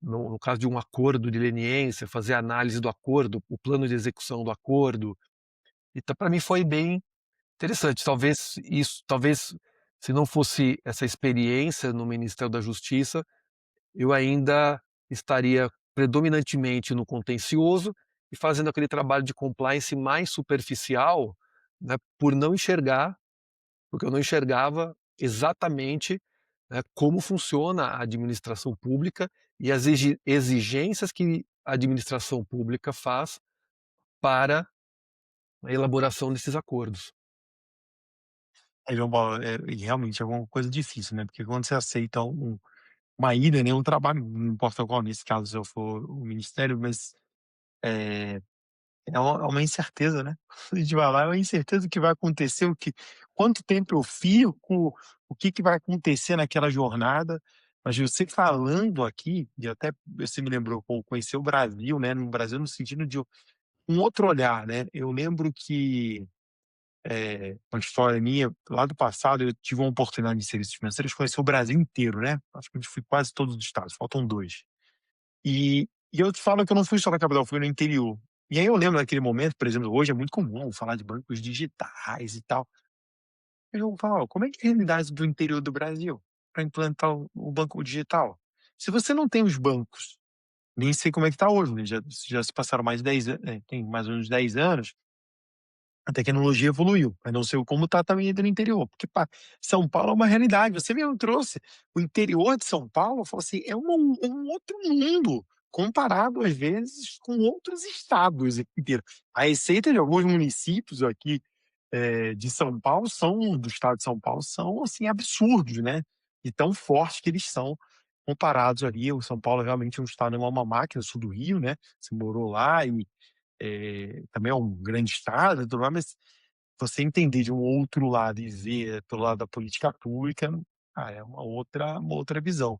no caso de um acordo de leniência, fazer análise do acordo, o plano de execução do acordo. Então para mim foi bem interessante, talvez se não fosse essa experiência no Ministério da Justiça, eu ainda estaria predominantemente no contencioso e fazendo aquele trabalho de compliance mais superficial, né, por não enxergar, porque eu não enxergava exatamente, né, como funciona a administração pública e as exigências que a administração pública faz para a elaboração desses acordos. Aí vamos falar, e realmente é uma coisa difícil, né, porque quando você aceita uma ida, né, um trabalho, não importa qual, nesse caso se eu for o ministério, mas, eh, é uma incerteza, né. A gente vai lá, é uma incerteza do que vai acontecer, quanto tempo eu fico, o que que vai acontecer naquela jornada. Mas você falando aqui, e até você me lembrou, pô, conhecer o Brasil, né, no Brasil no sentido de um outro olhar, né. Eu lembro que, uma história minha, lá do passado, eu tive uma oportunidade de serviços financeiros, conhecer o Brasil inteiro, né, acho que eu fui quase todos os estados, faltam 2. E eu te falo que eu não fui só na capital, eu fui no interior. E aí eu lembro naquele momento, por exemplo, hoje é muito comum falar de bancos digitais e tal. Eu falo: "Como é que é a realidade do interior do Brasil para implantar o banco digital?". Se você não tem os bancos, nem sei como é que está hoje, né, já se passaram mais de 10 tem mais ou menos 10 anos, A tecnologia evoluiu, mas não sei como está também no interior, porque São Paulo é uma realidade, você mesmo trouxe, o interior de São Paulo, falou assim, é um outro mundo, comparado às vezes com outros estados aqui inteiro. A receita de alguns municípios aqui, de São Paulo são do estado de São Paulo são, assim, absurdos, né, e tão fortes que eles são, comparados ali, o São Paulo realmente é um estado, é uma máquina, eu sou do Rio, né, você morou lá e também é um grande estado e tudo mais, mas você entender de um outro lado e ver pelo lado da política pública, é uma outra visão.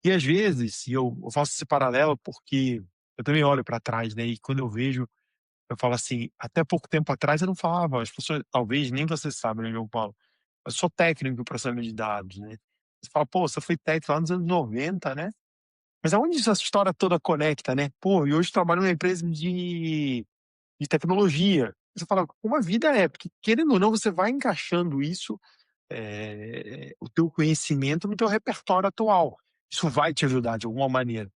E às vezes, eu faço esse paralelo porque eu também olho para trás, né, e quando eu vejo, eu falo assim, até pouco tempo atrás eu não falava, as pessoas talvez nem você sabe, né, João Paulo, eu sou técnico em processamento de dados, né. Você fala: "Pô, você foi técnico lá nos anos 90, né". Mas aonde essa história toda conecta, né. Pô, e hoje trabalho numa empresa de tecnologia. Você fala, como a vida é, porque querendo ou não você vai encaixando isso, o teu conhecimento no teu repertório atual. Isso vai te ajudar de alguma maneira.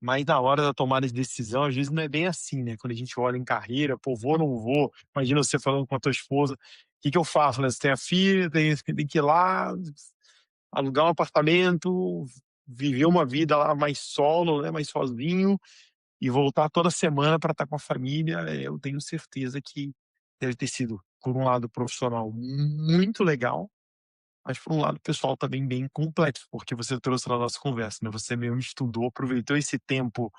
Mas na hora da tomada de decisão, às vezes não é bem assim, né, quando a gente olha em carreira, pô, vou ou não vou, imagina você falando com a tua esposa, o que que eu faço, né, você tem a filha, tem que ir lá, alugar um apartamento, viver uma vida lá mais solo, né, mais sozinho, e voltar toda semana para estar com a família, eu tenho certeza que deve ter sido, por um lado profissional muito legal, mas por um lado pessoal também bem complexo, porque você trouxe na nossa conversa, né, você mesmo estudou, aproveitou esse tempo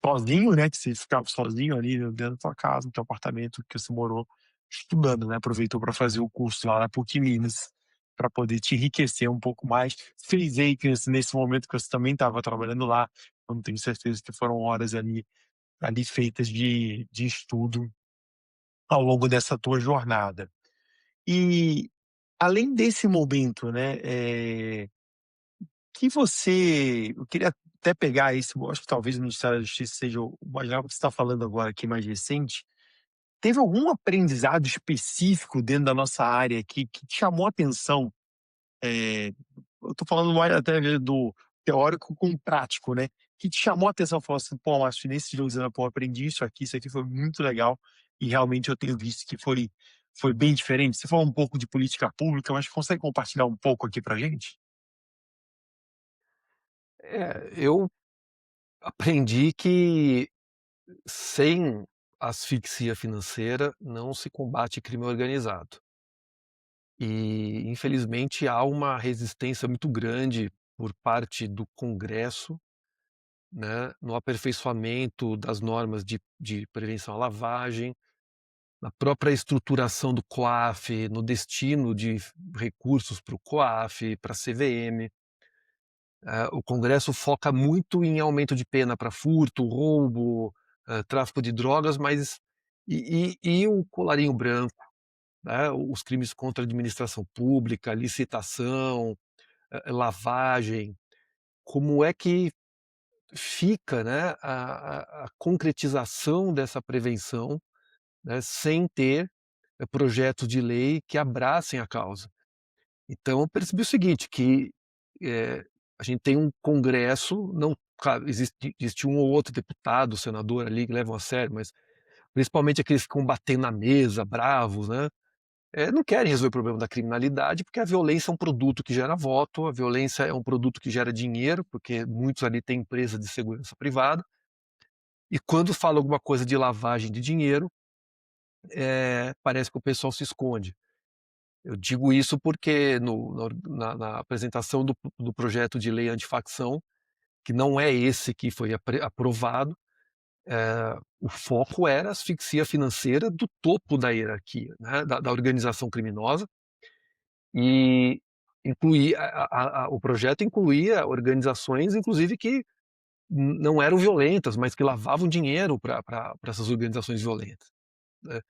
sozinho, né, que você ficava sozinho ali dentro da tua casa, no teu apartamento que você morou, estudando, né, aproveitou para fazer o curso lá na PUC Minas, para poder te enriquecer um pouco mais. Fez aí que nesse momento que você também estava trabalhando lá, eu não tenho certeza que foram horas ali feitas de estudo ao longo dessa tua jornada. E além desse momento, né, que você eu queria até pegar esse, eu acho que talvez o Ministério da Justiça seja o mais algo que você está falando agora aqui mais recente. Teve algum aprendizado específico dentro da nossa área aqui que te chamou a atenção? Eh, eu estou falando mais até mesmo do teórico com o prático, né, que te chamou a atenção, falou assim: "Pô, Márcio, nesses 2 anos, pô, eu aprendi isso aqui foi muito legal, e realmente eu tenho visto que foi bem diferente". Você falou um pouco de política pública, mas consegue compartilhar um pouco aqui pra gente? Eu aprendi que sem asfixia financeira não se combate crime organizado. E, infelizmente, há uma resistência muito grande por parte do Congresso, né, no aperfeiçoamento das normas de prevenção à lavagem, na própria estruturação do COAF, no destino de recursos para o COAF, para a CVM. O Congresso foca muito em aumento de pena para furto, roubo, tráfico de drogas, mas e o colarinho branco, né, os crimes contra a administração pública, licitação, lavagem, como é que fica, né, a concretização dessa prevenção, né, sem ter, projetos de lei que abracem a causa. Então eu percebi o seguinte, que, eh, a gente tem um congresso, não claro, existe um ou outro deputado, senador ali que levam a sério, mas principalmente aqueles que ficam batendo na mesa, bravos, né, não querem resolver o problema da criminalidade, porque a violência é um produto que gera voto, a violência é um produto que gera dinheiro, porque muitos ali têm empresa de segurança privada, e quando fala alguma coisa de lavagem de dinheiro, parece que o pessoal se esconde. Eu digo isso porque na apresentação do projeto de lei antifacção, que não é esse que foi aprovado, o foco era a asfixia financeira do topo da hierarquia, né, da organização criminosa, e incluía o projeto incluía organizações, inclusive, que não eram violentas, mas que lavavam dinheiro para essas organizações violentas, né.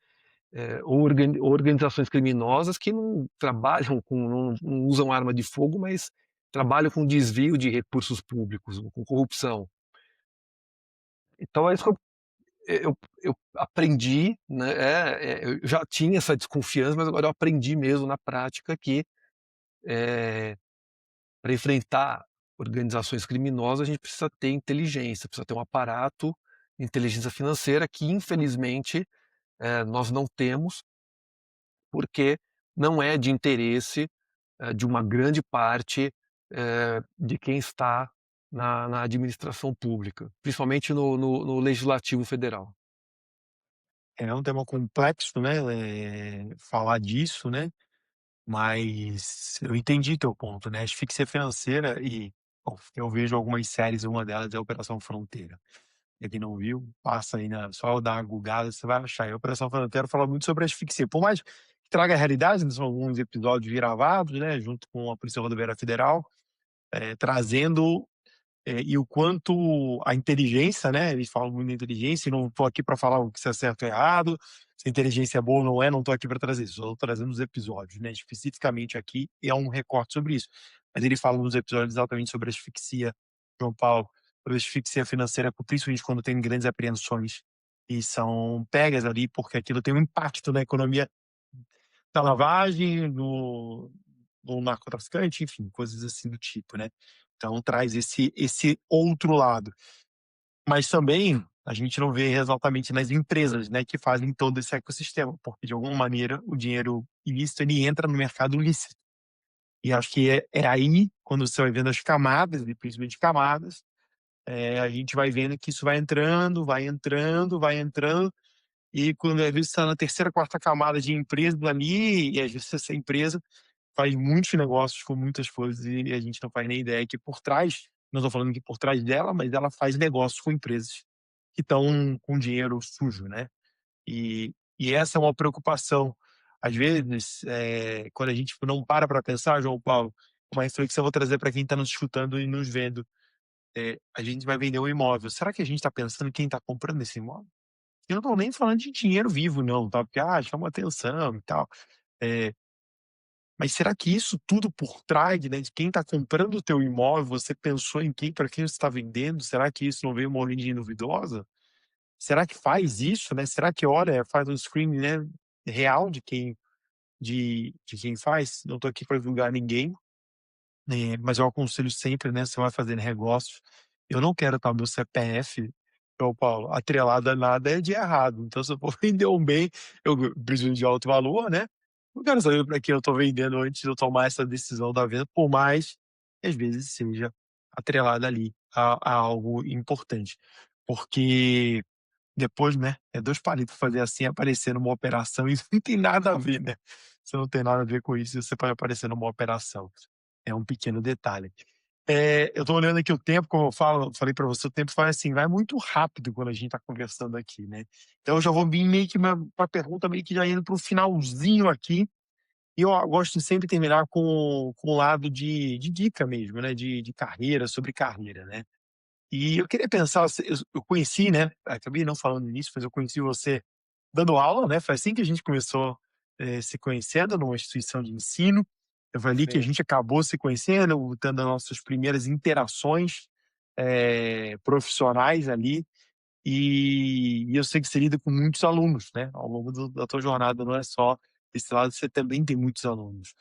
Ou organizações criminosas que não trabalham com não usam arma de fogo, mas trabalham com desvio de recursos públicos, com corrupção. Então é isso que eu aprendi, né, eu já tinha essa desconfiança, mas agora eu aprendi mesmo na prática que, para enfrentar organizações criminosas, a gente precisa ter inteligência, precisa ter um aparato de inteligência financeira que infelizmente, nós não temos. porque não é de interesse, de uma grande parte, de quem está na administração pública, principalmente no legislativo federal. É um tema complexo, né, falar disso, né, mas eu entendi teu ponto, né, asfixia financeira e, bom, eu vejo algumas séries, uma delas é Operação Fronteira. E quem não viu, passa aí na só dar uma gugada, você vai achar. E a Operação Fronteira fala muito sobre asfixia, por mais que traga a realidade, né, são alguns episódios gravados, né, junto com a Polícia Rodoviária Federal, trazendo e o quanto a inteligência, né, eles falam muito da inteligência, e não estou aqui para falar o que se é certo ou errado, se a inteligência é boa ou não é, não estou aqui para trazer isso, estou trazendo os episódios, né, especificamente aqui, e é um recorte sobre isso. Mas ele fala nos episódios exatamente sobre asfixia, João Paulo, sobre asfixia financeira, principalmente quando tem grandes apreensões e são pegas ali, porque aquilo tem um impacto na economia da lavagem, do narcotraficante, enfim, coisas assim do tipo, né. Então traz esse outro lado. Mas também a gente não vê exatamente nas empresas, né, que fazem todo esse ecossistema, porque de alguma maneira o dinheiro ilícito ele entra no mercado lícito. E acho que é aí, quando você vai vendo as camadas, e principalmente camadas, a gente vai vendo que isso vai entrando, vai entrando, vai entrando, e quando às vezes está na terceira, quarta camada de empresa ali, e às vezes essa empresa faz muitos negócios com muitas coisas e a gente não faz nem ideia que por trás, não estou falando que por trás dela, mas ela faz negócios com empresas que estão com dinheiro sujo, né. E essa é uma preocupação. Às vezes, quando a gente não para pensar, João Paulo, uma reflexão eu vou trazer para quem está nos escutando e nos vendo. A gente vai vender um imóvel, será que a gente está pensando em quem está comprando esse imóvel? Eu não estou nem falando de dinheiro vivo não, tá, porque, chama atenção e tal. Eh Mas será que isso tudo por trás, né, de quem está comprando o teu imóvel, você pensou em quem para quem você está vendendo? Será que isso não veio uma origem duvidosa? Será que faz isso, né? Será que olha, faz um screening, né, real de quem faz? Não estou aqui para julgar ninguém, mas eu aconselho sempre, né, você vai fazer negócios, eu não quero estar o meu CPF, João Paulo, atrelado a nada de errado. Então se eu for vender um bem, eu preciso de alto valor, né, eu quero saber para quem eu estou vendendo antes de eu tomar essa decisão da venda, por mais que às vezes seja atrelada ali a algo importante. Porque depois, né, é 2 palitos fazer assim, aparecer numa operação, isso não tem nada a ver, né. Você não tem nada a ver com isso, você pode aparecer numa operação. É um pequeno detalhe. Eu tô olhando aqui o tempo, como eu falei para você, o tempo vai assim, vai muito rápido quando a gente tá conversando aqui, né. Então eu já vou vir meio que pra pergunta meio que já indo para o finalzinho aqui, e eu gosto de sempre terminar com o lado de dica mesmo, né, de carreira, sobre carreira, né. E eu queria pensar, eu conheci, né, acabei não falando nisso, mas eu conheci você dando aula, né, foi assim que a gente começou, se conhecendo numa instituição de ensino, foi ali que a Sim. gente acabou se conhecendo, tendo as nossas primeiras interações, profissionais ali, e eu sei que você lida com muitos alunos, né, ao longo da tua jornada, não é só esse lado, você também tem muitos alunos.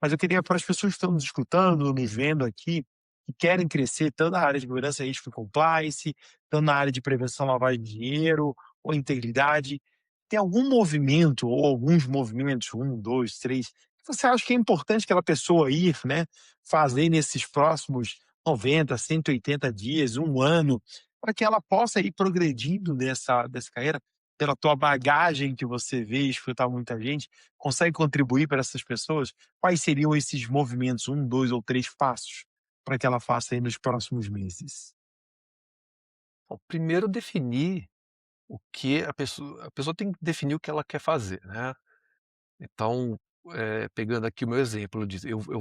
Mas eu queria para as pessoas que estão nos escutando, nos vendo aqui, que querem crescer tanto na área de governança, risco e compliance, tanto na área de prevenção à lavagem de dinheiro ou integridade, tem algum movimento ou alguns movimentos, um, 2, 3, que você acha que é importante aquela pessoa ir, né, fazer nesses próximos 90, 180 dias, um ano, para que ela possa ir progredindo dessa carreira, pela tua bagagem que você vê e escutar muita gente, consegue contribuir para essas pessoas? Quais seriam esses movimentos, um, 2 ou 3 passos para que ela faça aí nos próximos meses? Bom, primeiro definir o que a pessoa tem que definir o que ela quer fazer, né. Então, pegando aqui o meu exemplo, de eu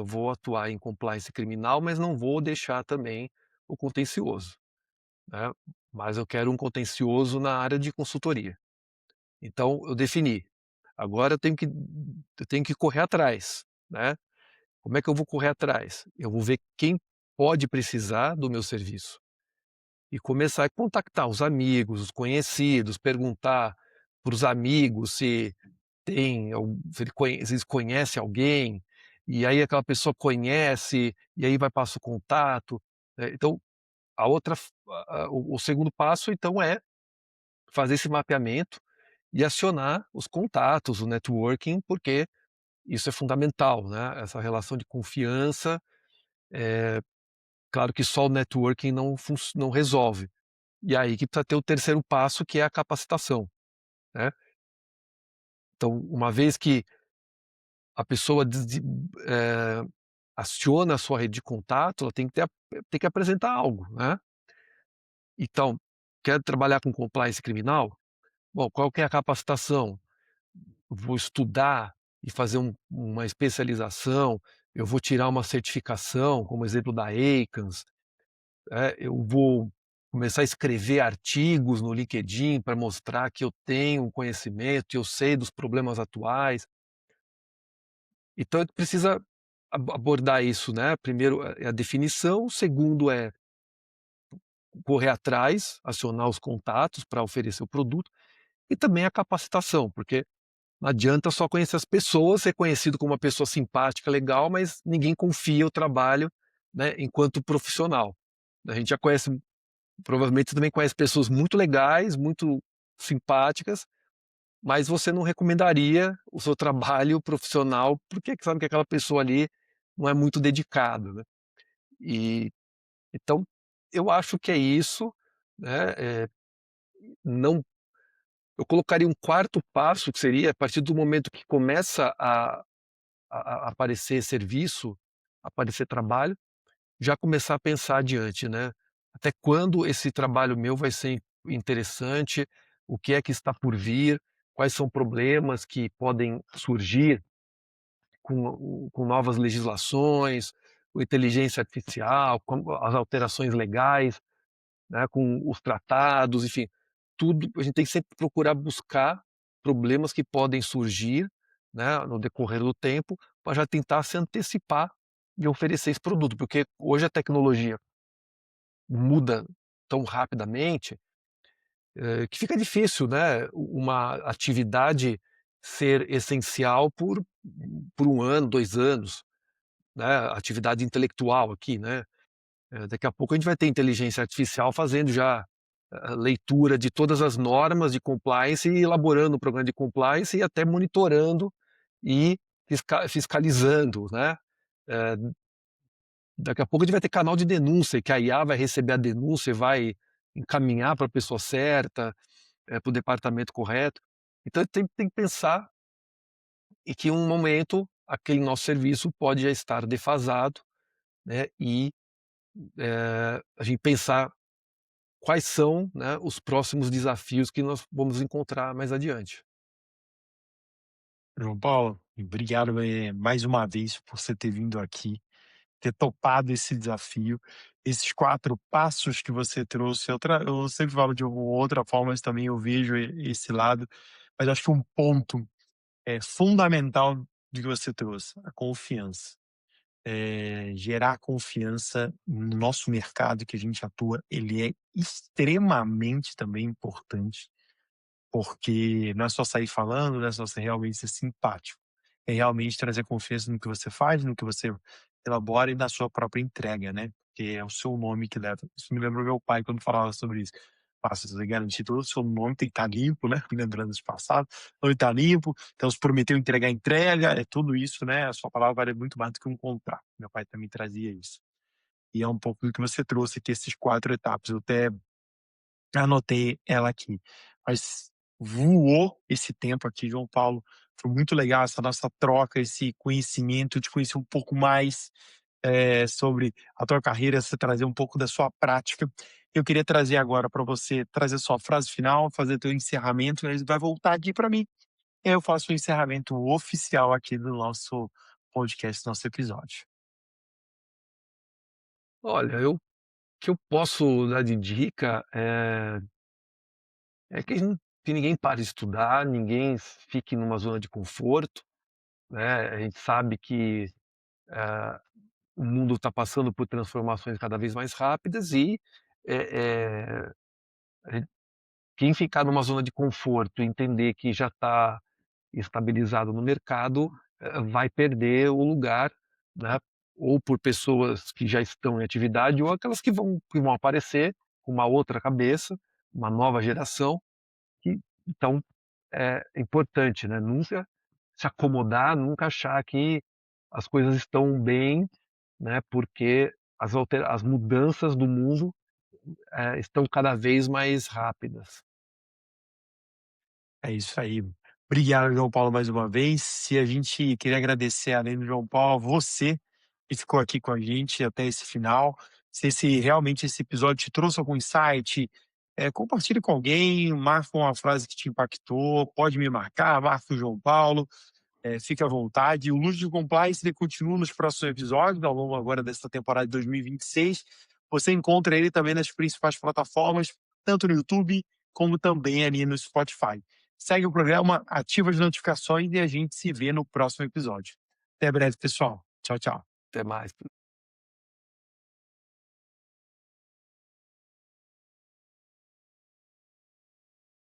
vou atuar em compliance criminal, mas não vou deixar também o contencioso, né, mas eu quero um contencioso na área de consultoria. Então eu defini, agora eu tenho que correr atrás, né. Como é que eu vou correr atrás? Eu vou ver quem pode precisar do meu serviço e começar a contactar os amigos, os conhecidos, perguntar para os amigos se tem al se ele conhe se eles conhecem alguém, e aí aquela pessoa conhece, e aí vai passa o contato, então a outra f a o segundo passo então é fazer esse mapeamento e acionar os contatos, o networking, porque isso é fundamental, né, essa relação de confiança. Claro que só o networking não resolve. E aí que precisa ter o terceiro passo, que é a capacitação, né. Então, uma vez que a pessoa aciona a sua rede de contato, ela tem que apresentar algo, né. Então, quer trabalhar com compliance criminal? Bom, qual que é a capacitação? Vou estudar e fazer uma especialização, eu vou tirar uma certificação, como exemplo da EICANS, eu vou começar a escrever artigos no LinkedIn para mostrar que eu tenho conhecimento, eu sei dos problemas atuais. Então a gente precisa abordar isso, né, primeiro é a definição, o segundo é correr atrás, acionar os contatos para oferecer o produto, e também a capacitação, porque não adianta só conhecer as pessoas, ser conhecido como uma pessoa simpática, legal, mas ninguém confia o trabalho, né, enquanto profissional. A gente já conhece, provavelmente você também conhece pessoas muito legais, muito simpáticas, mas você não recomendaria o seu trabalho profissional, porque sabe que aquela pessoa ali não é muito dedicada, né. E então eu acho que é isso, né, não eu colocaria um quarto passo, que seria a partir do momento que começa a aparecer serviço, aparecer trabalho, já começar a pensar adiante, né. Até quando esse trabalho meu vai ser interessante, o que é que está por vir, quais são problemas que podem surgir com novas legislações, com inteligência artificial, com as alterações legais, né, com os tratados, enfim, tudo a gente tem que sempre procurar buscar problemas que podem surgir, né, no decorrer do tempo, para já tentar se antecipar e oferecer esse produto, porque hoje a tecnologia muda tão rapidamente, que fica difícil, né, uma atividade ser essencial por 1 ano, 2 anos, né, atividade intelectual aqui, né. Daqui a pouco a gente vai ter inteligência artificial fazendo já a leitura de todas as normas de compliance e elaborando o programa de compliance e até monitorando e fiscalizando, né. Eh, Daqui a pouco a gente vai ter canal de denúncia, que a IA vai receber a denúncia e vai encaminhar para a pessoa certa, para o departamento correto. Então tem que pensar em que em um momento aquele nosso serviço pode já estar defasado, né, e, a gente pensar quais são, né, os próximos desafios que nós vamos encontrar mais adiante. João Paulo, obrigado, mais uma vez por você ter vindo aqui, ter topado esse desafio. Esses 4 passos que você trouxe, eu sempre falo de uma outra forma, mas também eu vejo esse lado, mas acho que um ponto, fundamental do que você trouxe, a confiança. Gerar confiança no nosso mercado que a gente atua, ele é extremamente também importante. Porque não é só sair falando, não é só ser realmente ser simpático, é realmente trazer confiança no que você faz, no que você elabora e na sua própria entrega, né, porque é o seu nome que leva. Isso me lembra meu pai quando falava sobre isso. "Passa, você tem que garantir todo o seu nome tem que estar limpo", né, me lembrando desse passado, "o nome tá limpo, então se prometeu entregar, entrega", é tudo isso, né, a sua palavra vale muito mais do que um contrato. Meu pai também trazia isso. E é um pouco do que você trouxe aqui, esses 4 etapas. Eu até anotei ela aqui. Mas voou esse tempo aqui, João Paulo. Foi muito legal essa nossa troca, esse conhecimento, de conhecer um pouco mais, sobre a tua carreira, você trazer um pouco da sua prática. Eu queria trazer agora para você trazer sua frase final, fazer teu encerramento, e aí vai voltar aqui para mim, e aí eu faço o encerramento oficial aqui do nosso podcast, nosso episódio. Olha, que eu posso dar de dica, é que ninguém pare de estudar, ninguém fique numa zona de conforto, né. A gente sabe que, eh, o mundo está passando por transformações cada vez mais rápidas e, eh eh, quem ficar numa zona de conforto e entender que já está estabilizado no mercado, vai perder o lugar, né, ou por pessoas que já estão em atividade ou aquelas que vão aparecer com uma outra cabeça, uma nova geração, que então é importante, né, nunca se acomodar, nunca achar que as coisas estão bem, né, porque as mudanças do mundo, estão cada vez mais rápidas. É isso aí. Obrigado, João Paulo, mais uma vez. Se a gente queria agradecer, além do João Paulo, você que ficou aqui com a gente até esse final. Se realmente esse episódio te trouxe algum insight, compartilhe com alguém, marca uma frase que te impactou, pode me marcar, marca o João Paulo. Fique à vontade. O Luxo de Compliance ele continua nos próximos episódios, ao longo agora dessa temporada de 2026. Você encontra ele também nas principais plataformas, tanto no YouTube como também ali no Spotify. Segue o programa, ativa as notificações e a gente se vê no próximo episódio. Até breve, pessoal. Tchau, tchau. Até mais.